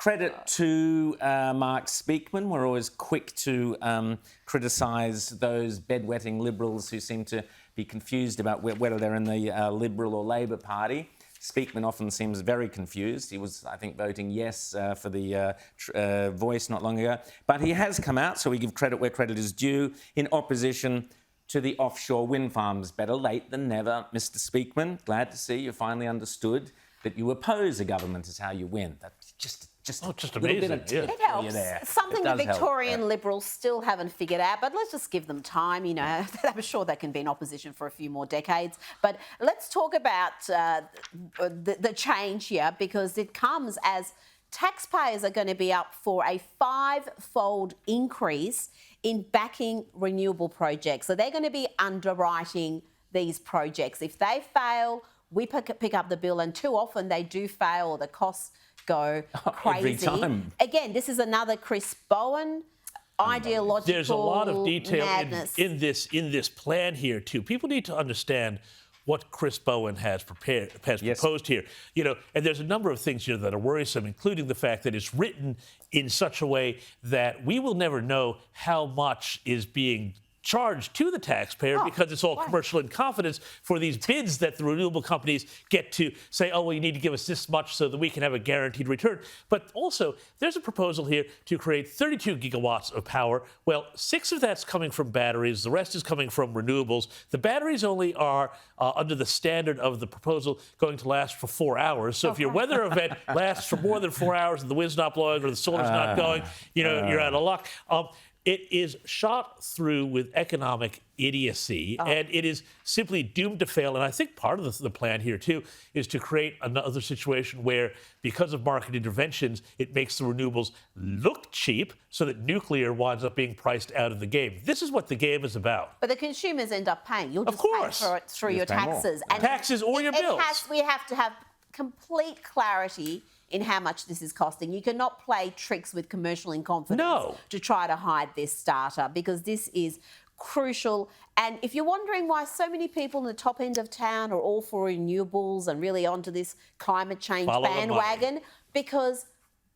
Credit to Mark Speakman. We're always quick to criticise those bedwetting Liberals who seem to be confused about whether they're in the Liberal or Labor Party. Speakman often seems very confused. He was, I think, voting yes for the Voice not long ago. But he has come out, so we give credit where credit is due, in opposition to the offshore wind farms. Better late than never, Mr Speakman. Glad to see you finally understood that you oppose a government is how you win. That's just amazing. It helps. Something the Victorian Liberals still haven't figured out, but let's just give them time. You know, I'm sure they can be in opposition for a few more decades. But let's talk about the change here, because it comes as taxpayers are going to be up for a 5-fold increase in backing renewable projects. So they're going to be underwriting these projects. If they fail, we pick up the bill, and too often they do fail, or the costs go crazy. Every time. Again, this is another Chris Bowen ideological There's a lot of detail in this plan here too. People need to understand what Chris Bowen has proposed here. You know, and there's a number of things here that are worrisome, including the fact that it's written in such a way that we will never know how much is being charged to the taxpayer, because it's all commercial in confidence for these bids that the renewable companies get to say, oh, well, you need to give us this much so that we can have a guaranteed return. But also, there's a proposal here to create 32 gigawatts of power. Well, 6 of that's coming from batteries. The rest is coming from renewables. The batteries only are, under the standard of the proposal, going to last for 4 hours. So if your weather event lasts for more than 4 hours and the wind's not blowing or the solar's not going, you know, you're out of luck. It is shot through with economic idiocy, and it is simply doomed to fail. And I think part of the plan here, too, is to create another situation where, because of market interventions, it makes the renewables look cheap so that nuclear winds up being priced out of the game. This is what the game is about. But the consumers end up paying. You'll just pay for it through your taxes. And taxes or your bills. We have to have complete clarity in how much this is costing. You cannot play tricks with commercial in confidence to try to hide this data, because this is crucial. And if you're wondering why so many people in the top end of town are all for renewables and really onto this climate change bandwagon, because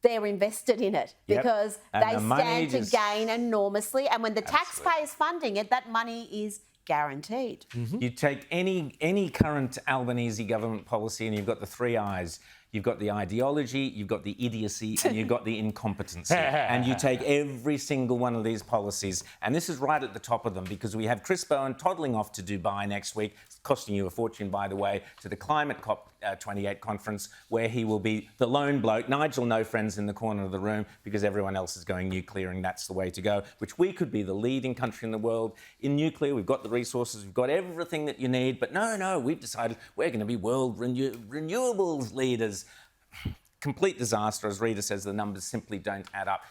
they're invested in it, because they stand to gain enormously. And when the taxpayer's funding it, that money is guaranteed. You take any current Albanese government policy and you've got the 3 I's. You've got the ideology, you've got the idiocy, and you've got the incompetency. And you take every single one of these policies, and this is right at the top of them, because we have Chris Bowen toddling off to Dubai next week, costing you a fortune, by the way, to the Climate COP28 conference, where he will be the lone bloke. Nigel, no friends in the corner of the room, because everyone else is going nuclear, and that's the way to go, which we could be the leading country in the world in nuclear. We've got the resources, we've got everything that you need, but no, we've decided we're going to be world renewables leaders. Complete disaster. As Rita says, the numbers simply don't add up.